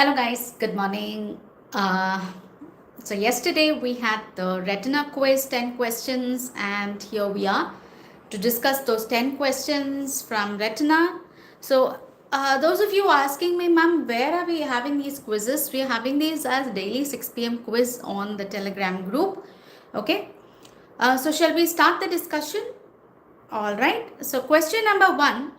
Hello guys, good morning. So yesterday we had the retina quiz, 10 questions, and here we are to discuss those 10 questions from retina. So those of you asking me, ma'am, where are we having these quizzes? We are having these as daily 6 p.m. quiz on the Telegram group. Okay. So shall we start the discussion? All right. So question number 1.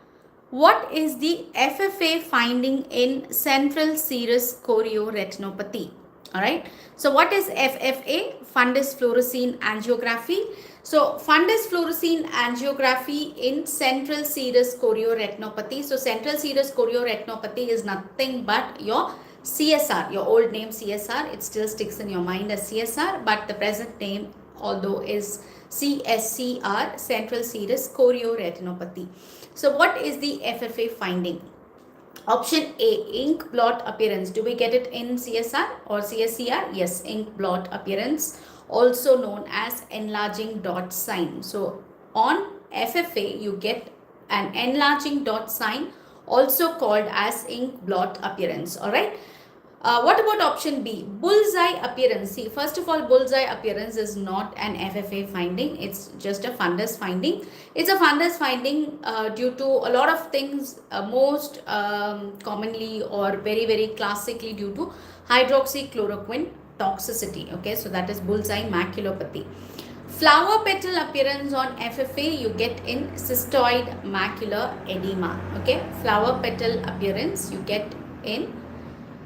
What is the FFA finding in central serous chorioretinopathy? All right. So what is FFA? Fundus fluorescein angiography. So fundus fluorescein angiography in central serous chorioretinopathy. So central serous chorioretinopathy is nothing but your CSR, your old name CSR. It still sticks in your mind as CSR, but the present name although is CSCR, central serous chorioretinopathy. So what is the FFA finding? Option A, ink blot appearance. Do we get it in CSR or CSCR? Yes, ink blot appearance, also known as enlarging dot sign. So on FFA, you get an enlarging dot sign, also called as ink blot appearance. All right. What about option B? Bullseye appearance. See, first of all, bullseye appearance is not an FFA finding. It's just a fundus finding. It's a fundus finding due to a lot of things, most commonly or very, very classically due to hydroxychloroquine toxicity. Okay, so that is bullseye maculopathy. Flower petal appearance on FFA you get in cystoid macular edema. Okay, flower petal appearance you get in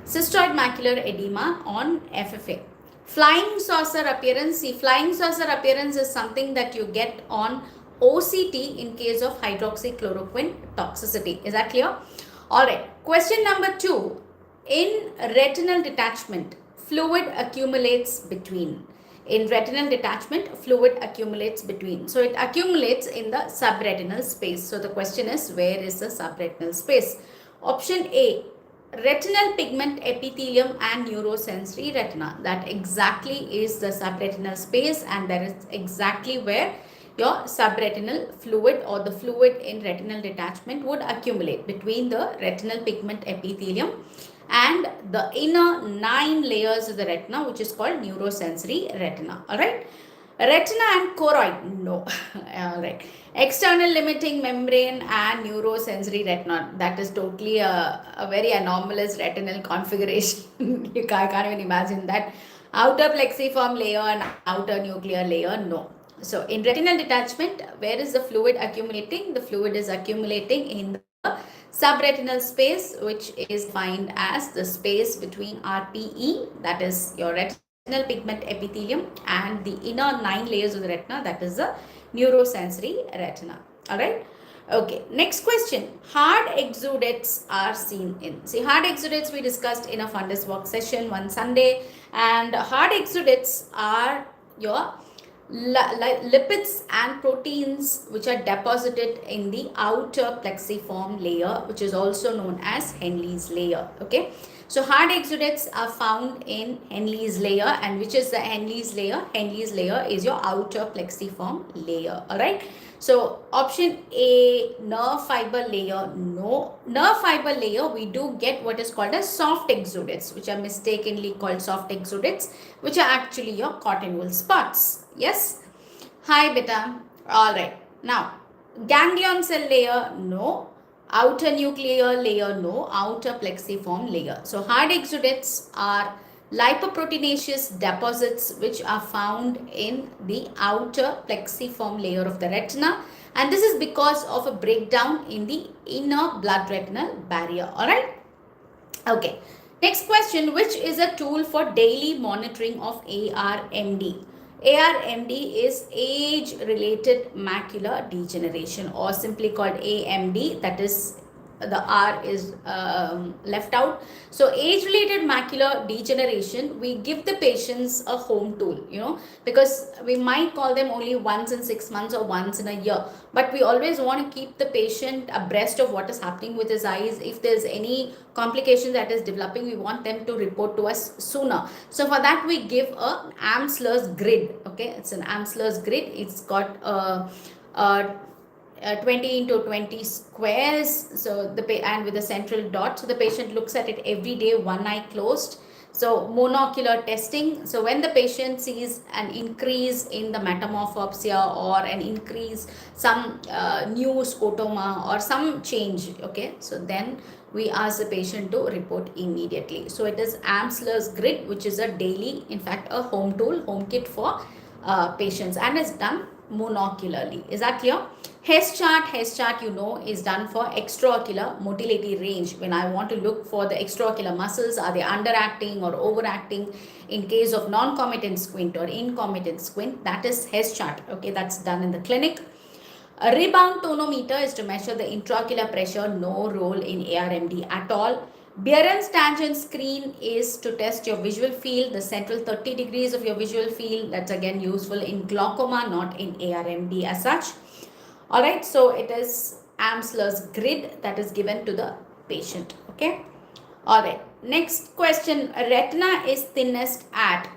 cystoid macular edema on FFA. Flying saucer appearance. See, flying saucer appearance is something that you get on OCT in case of hydroxychloroquine toxicity. Is that clear? Alright. Question number 2. In retinal detachment, fluid accumulates between. In retinal detachment, fluid accumulates between. So it accumulates in the subretinal space. So the question is, where is the subretinal space? Option A, retinal pigment epithelium and neurosensory retina. That exactly is the subretinal space, and that is exactly where your subretinal fluid or the fluid in retinal detachment would accumulate between the retinal pigment epithelium and the inner 9 layers of the retina, which is called neurosensory retina. All right. Retina and choroid, no. All right. External limiting membrane and neurosensory retina, that is totally a very anomalous retinal configuration. I can't even imagine that. Outer plexiform layer and outer nuclear layer, no. So in retinal detachment, where is the fluid accumulating? The fluid is accumulating in the subretinal space, which is defined as the space between RPE, that is your retinal pigment epithelium, and the inner 9 layers of the retina, that is the neurosensory retina. All right. Okay. Next question. Hard exudates are seen in. See, hard exudates we discussed in a fundus walk session one Sunday, and hard exudates are your lipids and proteins which are deposited in the outer plexiform layer, which is also known as Henle's layer. Okay. So hard exudates are found in Henle's layer, and which is the Henle's layer? Henle's layer is your outer plexiform layer. All right. So option A, nerve fiber layer, no. Nerve fiber layer, we do get what is called as soft exudates, which are mistakenly called soft exudates, which are actually your cotton wool spots. Yes. Hi beta. All right. Now, ganglion cell layer, no. Outer nuclear layer, no. Outer plexiform layer. So hard exudates are lipoproteinaceous deposits which are found in the outer plexiform layer of the retina, and this is because of a breakdown in the inner blood retinal barrier. All right. Okay. Next question. Which is a tool for daily monitoring of ARMD? ARMD is age-related macular degeneration, or simply called AMD, that is the R is left out. So age-related macular degeneration, we give the patients a home tool, because we might call them only once in 6 months or once in a year, but we always want to keep the patient abreast of what is happening with his eyes. If there's any complication that is developing, we want them to report to us sooner. So for that, we give a Amsler's grid. Okay, it's an Amsler's grid. It's got a 20 into 20 squares. So and with a central dot. So the patient looks at it every day, one eye closed. So monocular testing. So when the patient sees an increase in the metamorphopsia or an increase, some new scotoma or some change, okay, so then we ask the patient to report immediately. So it is Amsler's grid, which is a daily, in fact, a home tool, home kit for patients, and is done monocularly. Is that clear? Hess chart, you know, is done for extraocular motility range. When I want to look for the extraocular muscles, are they underacting or overacting? In case of non-comitant squint or incomitant squint, that is Hess chart. Okay, that's done in the clinic. A rebound tonometer is to measure the intraocular pressure, no role in ARMD at all. Behrens tangent screen is to test your visual field, the central 30 degrees of your visual field. That's again useful in glaucoma, not in ARMD as such. Alright, so it is Amsler's grid that is given to the patient. Okay. Alright, next question. Retina is thinnest at.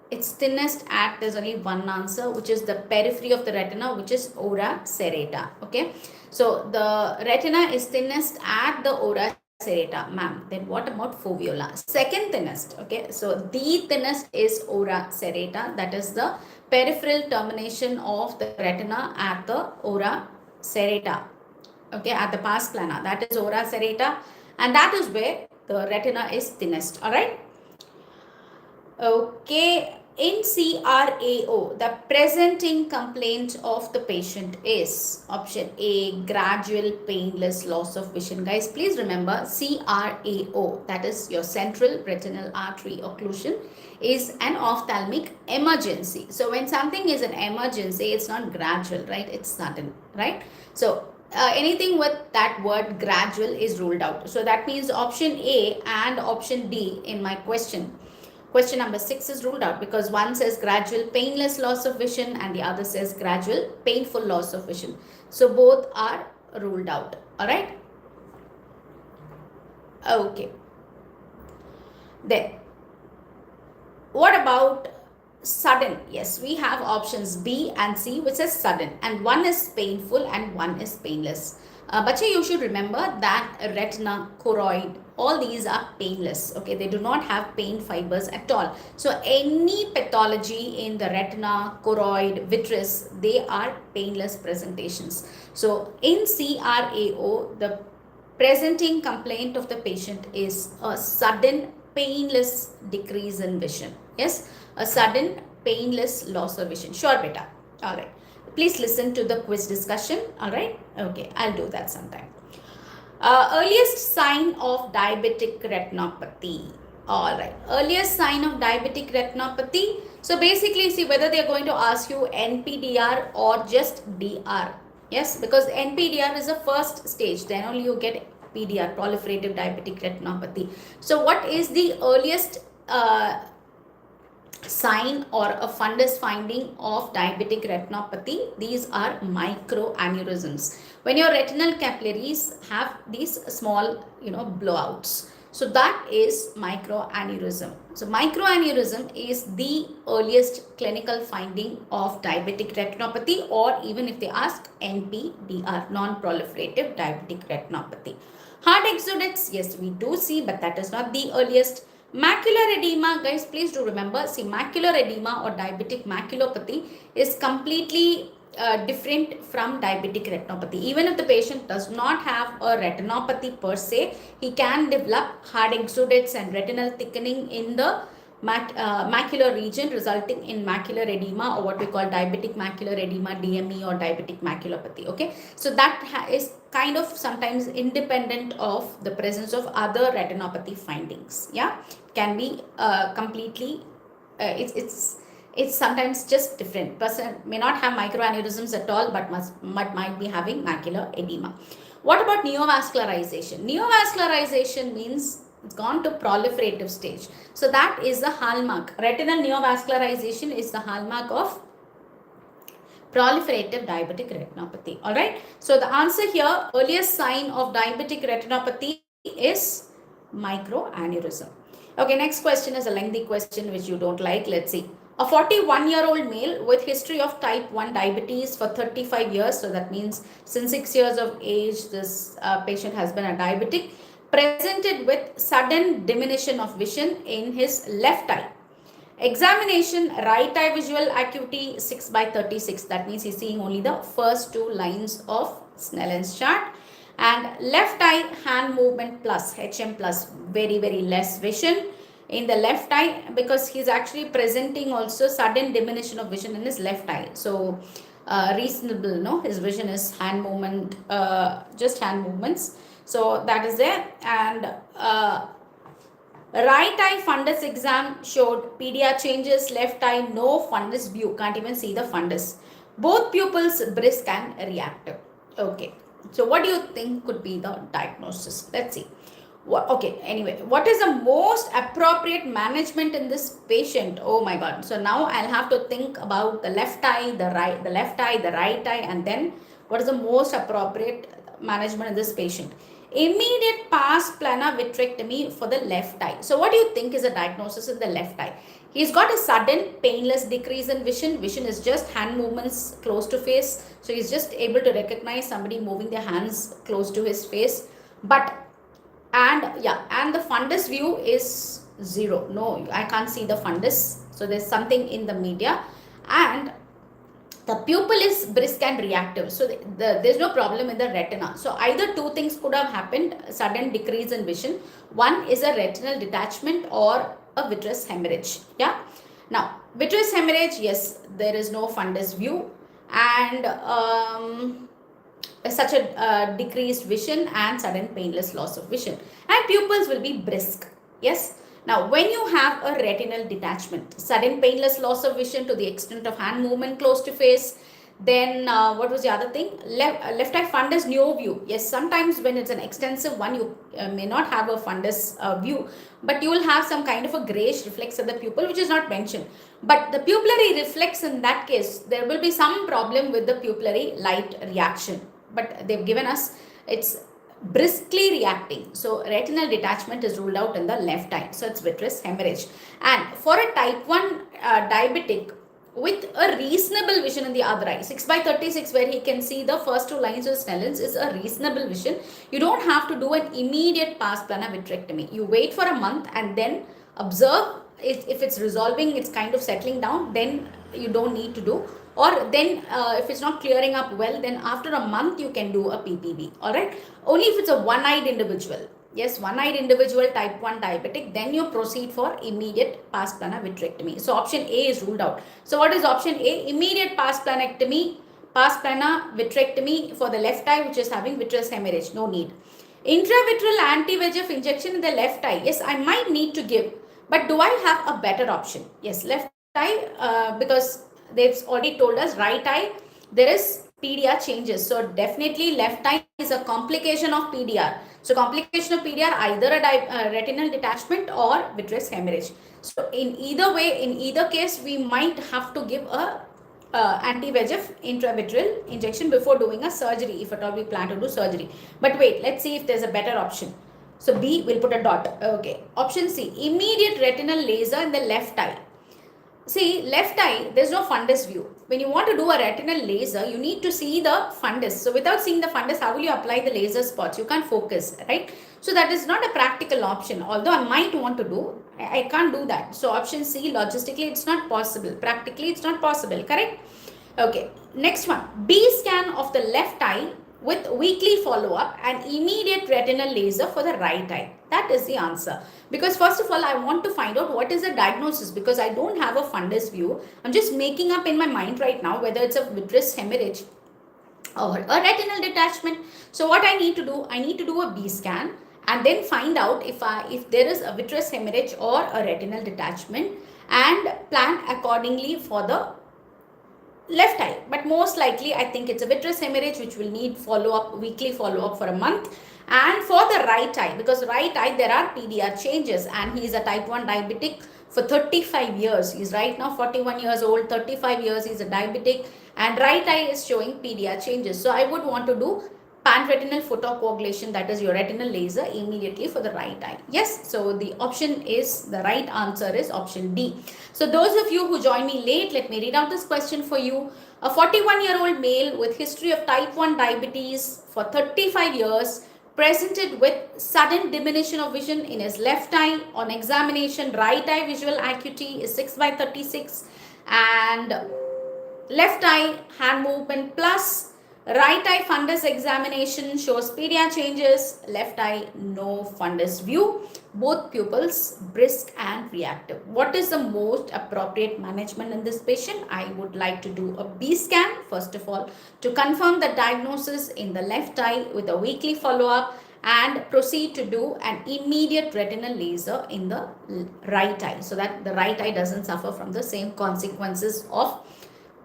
It's thinnest at, there's only one answer, which is the periphery of the retina, which is ora serrata. Okay. So the retina is thinnest at the ora serrata, ma'am. Then what about fovea? Second thinnest. Okay. So the thinnest is ora serrata. That is the peripheral termination of the retina at the ora serrata. Okay. At the pars plana. That is ora serrata. And that is where the retina is thinnest. Alright. Okay, in CRAO, the presenting complaint of the patient is option A, gradual painless loss of vision. Guys, please remember CRAO, that is your central retinal artery occlusion, is an ophthalmic emergency. So when something is an emergency, it's not gradual, right? It's sudden, right? So anything with that word gradual is ruled out. So that means option A and option D in my question. Question number 6 is ruled out because one says gradual painless loss of vision and the other says gradual painful loss of vision. So both are ruled out. Alright. Okay. Then, what about sudden? Yes, we have options B and C, which is sudden, and one is painful and one is painless. But you should remember that retina, choroid, all these are painless. Okay, they do not have pain fibers at all. So any pathology in the retina, choroid, vitreous, they are painless presentations. So in CRAO, the presenting complaint of the patient is a sudden painless decrease in vision. Yes, a sudden painless loss of vision. Sure, beta. All right. Please listen to the quiz discussion. All right. Okay, I'll do that sometime. Earliest sign of diabetic retinopathy. All right. Earliest sign of diabetic retinopathy. So basically, see whether they are going to ask you NPDR or just DR. Yes, because NPDR is the first stage. Then only you get PDR, proliferative diabetic retinopathy. So what is the earliest sign or a fundus finding of diabetic retinopathy? These are microaneurysms. When your retinal capillaries have these small, blowouts. So that is microaneurysm. So microaneurysm is the earliest clinical finding of diabetic retinopathy, or even if they ask NPDR, non-proliferative diabetic retinopathy. Hard exudates, yes, we do see, but that is not the earliest. Macular edema, guys, please do remember, see, macular edema or diabetic maculopathy is completely different from diabetic retinopathy. Even if the patient does not have a retinopathy per se, he can develop hard exudates and retinal thickening in the macular region, resulting in macular edema, or what we call diabetic macular edema, DME, or diabetic maculopathy. Okay, so that is kind of sometimes independent of the presence of other retinopathy findings. Yeah, can be completely it's sometimes just different. Person may not have microaneurysms at all, but might be having macular edema. What about neovascularization? Neovascularization means it's gone to proliferative stage. So that is the hallmark. Retinal neovascularization is the hallmark of proliferative diabetic retinopathy. Alright. So the answer here, earliest sign of diabetic retinopathy is microaneurysm. Okay, next question is a lengthy question which you don't like. Let's see. A 41-year-old male with history of type 1 diabetes for 35 years. So that means since 6 years of age, this patient has been a diabetic. Presented with sudden diminution of vision in his left eye. Examination, right eye visual acuity 6/36. That means he's seeing only the first two lines of Snellen's chart. And left eye hand movement plus, HM plus, very, very less vision in the left eye, because he's actually presenting also sudden diminution of vision in his left eye. So reasonable, no? His vision is hand movement, just hand movements. So that is there. And right eye fundus exam showed PDR changes, left eye no fundus view, can't even see the fundus. Both pupils brisk and reactive. Okay, so what do you think could be the diagnosis? Let's see. Okay, anyway, what is the most appropriate management in this patient? Oh my god. So now I'll have to think about the left eye, the left eye, the right eye, and then what is the most appropriate management in this patient? Immediate pars plana vitrectomy for the left eye. So what do you think is the diagnosis in the left eye? He's got a sudden painless decrease in vision. Vision is just hand movements close to face. So he's just able to recognize somebody moving their hands close to his face. And the fundus view is 0. No, I can't see the fundus. So there's something in the media. And the pupil is brisk and reactive. So there's no problem in the retina. So either two things could have happened, sudden decrease in vision. One is a retinal detachment or a vitreous hemorrhage. Yeah. Now, vitreous hemorrhage, yes, there is no fundus view. And such a decreased vision and sudden painless loss of vision, and pupils will be brisk. Yes. Now when you have a retinal detachment, sudden painless loss of vision to the extent of hand movement close to face, then what was the other thing? Left eye fundus no view. Yes, sometimes when it's an extensive one, you may not have a fundus view, but you will have some kind of a grayish reflex at the pupil, which is not mentioned. But the pupillary reflex, in that case, there will be some problem with the pupillary light reaction. But they've given us it's briskly reacting. So retinal detachment is ruled out in the left eye. So it's vitreous hemorrhage. And for a type 1 diabetic with a reasonable vision in the other eye, 6/36, where he can see the first two lines of Snellen's, is a reasonable vision. You don't have to do an immediate pars plana vitrectomy. You wait for a month and then observe. If it's resolving, it's kind of settling down, then you don't need to do. Or then if it's not clearing up well, then after a month you can do a PPV. Alright. Only if it's a one-eyed individual. Yes, one-eyed individual type 1 diabetic, then you proceed for immediate pars plana vitrectomy. So option A is ruled out. So what is option A? Immediate pars plana vitrectomy for the left eye, which is having vitreous hemorrhage. No need. Intravitreal anti-VEGF injection in the left eye. Yes, I might need to give. But do I have a better option? Yes, left eye, because they've already told us right eye, there is PDR changes. So definitely left eye is a complication of PDR. So complication of PDR, either a retinal detachment or vitreous hemorrhage. So in either way, in either case, we might have to give a anti-VEGF intravitreal injection before doing a surgery, if at all we plan to do surgery. But wait, let's see if there's a better option. So B, we'll put a dot. Okay. Option C, immediate retinal laser in the left eye. See, left eye, there's no fundus view. When you want to do a retinal laser, you need to see the fundus. So without seeing the fundus, how will you apply the laser spots? You can't focus, right? So that is not a practical option. Although I might want to do, I can't do that. So option C, logistically, it's not possible. Practically, it's not possible, correct? Okay. Next one, B scan of the left eye with weekly follow-up and immediate retinal laser for the right eye. That is the answer. Because first of all, I want to find out what is the diagnosis, because I don't have a fundus view. I'm just making up in my mind right now whether it's a vitreous hemorrhage or a retinal detachment. So what I need to do, I need to do a B scan and then find out if there is a vitreous hemorrhage or a retinal detachment and plan accordingly for the left eye. But most likely I think it's a vitreous hemorrhage, which will need follow-up, weekly follow-up for a month. And for the right eye, because right eye there are PDR changes, and he is a type 1 diabetic for 35 years. He's right now 41 years old, 35 years he's a diabetic, and right eye is showing PDR changes. So I would want to do panretinal photocoagulation, that is your retinal laser, immediately for the right eye. Yes, so the option is, the right answer is option D. So those of you who joined me late, let me read out this question for you. A 41-year-old male with history of type 1 diabetes for 35 years presented with sudden diminution of vision in his left eye. On examination, right eye visual acuity is 6/36 and left eye hand movement plus. Right eye fundus examination shows pedia changes, left eye no fundus view, both pupils brisk and reactive. What is the most appropriate management in this patient? I would like to do a B scan first of all to confirm the diagnosis in the left eye with a weekly follow-up and proceed to do an immediate retinal laser in the right eye so that the right eye doesn't suffer from the same consequences of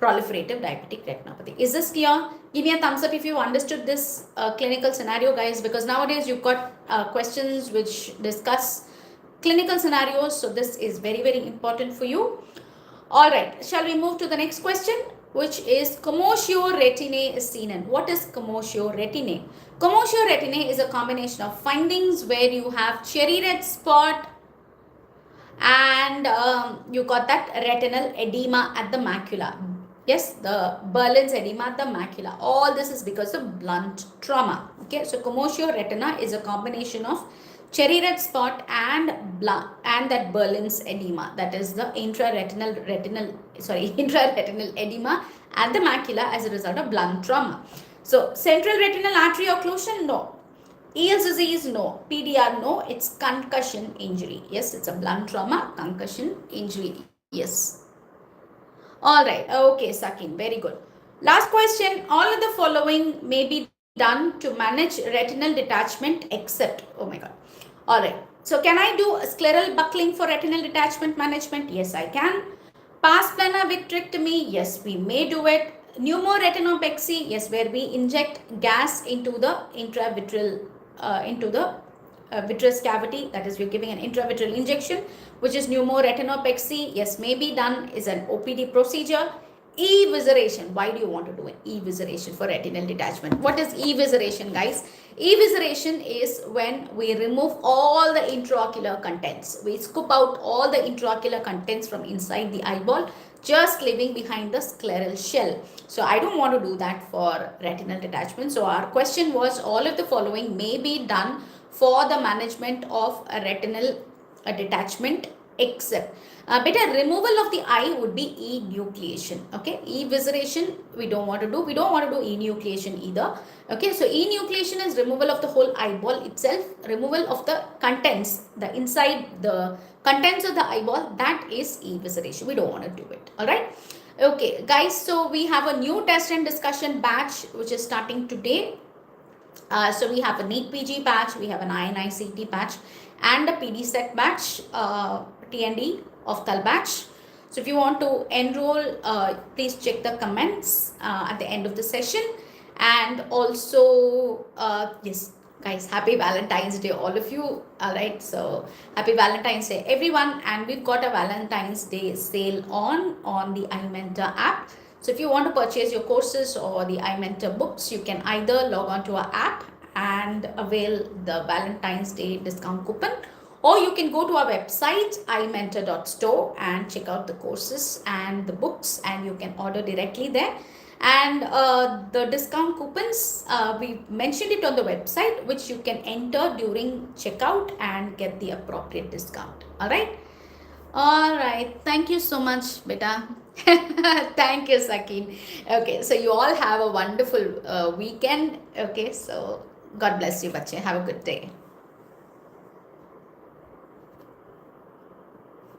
proliferative diabetic retinopathy. Is this clear? Give me a thumbs up if you understood this clinical scenario, guys, because nowadays you've got questions which discuss clinical scenarios. So this is very, very important for you. All right, shall we move to the next question, which is commotio retinae is seen in. What is commotio retinae? Commotio retinae is a combination of findings where you have cherry red spot and you got that retinal edema at the macula. Yes, the Berlin's edema at the macula. All this is because of blunt trauma. Okay, so commotio retina is a combination of cherry red spot and that Berlin's edema. That is the intraretinal edema at the macula as a result of blunt trauma. So central retinal artery occlusion, no. Eales disease, no. PDR, no. It's concussion injury. Yes, it's a blunt trauma, concussion injury. Yes. All right. Okay, Sakin. Very good. Last question. All of the following may be done to manage retinal detachment except, oh my God. All right. So can I do a scleral buckling for retinal detachment management? Yes, I can. Pars plana vitrectomy? Yes, we may do it. Pneumoretinopexy? Yes, where we inject gas into the intravitreal vitreous cavity, that is, we're giving an intravitreal injection, which is pneumoretinopexy. Yes, may be done, is an OPD procedure. Evisceration. Why do you want to do an evisceration for retinal detachment? What is evisceration, guys? Evisceration is when we remove all the intraocular contents. We scoop out all the intraocular contents from inside the eyeball, just leaving behind the scleral shell. So I don't want to do that for retinal detachment. So our question was, all of the following may be done for the management of a retinal detachment except better removal of the eye would be enucleation. Okay, evisceration we don't want to do. We don't want to do enucleation either. Okay, so enucleation is removal of the whole eyeball itself, removal of the contents, the inside the contents of the eyeball, that is evisceration. We don't want to do it. All right. Okay, guys, so we have a new test and discussion batch which is starting today. So we have a NEET PG batch, we have an INI CT batch and a PD set batch, TND of Tal batch. So if you want to enroll, please check the comments at the end of the session. And also, yes, guys, happy Valentine's Day, all of you. All right, so happy Valentine's Day, everyone. And we've got a Valentine's Day sale on the EyeMentor app. So if you want to purchase your courses or the EyeMentor books, you can either log on to our app and avail the Valentine's Day discount coupon, or you can go to our website eyementor.store and check out the courses and the books, and you can order directly there. And the discount coupons, we mentioned it on the website, which you can enter during checkout and get the appropriate discount. All right. All right. Thank you so much, beta. Thank you, Sakin. Okay, so you all have a wonderful weekend. Okay, so God bless you, bache. Have a good day.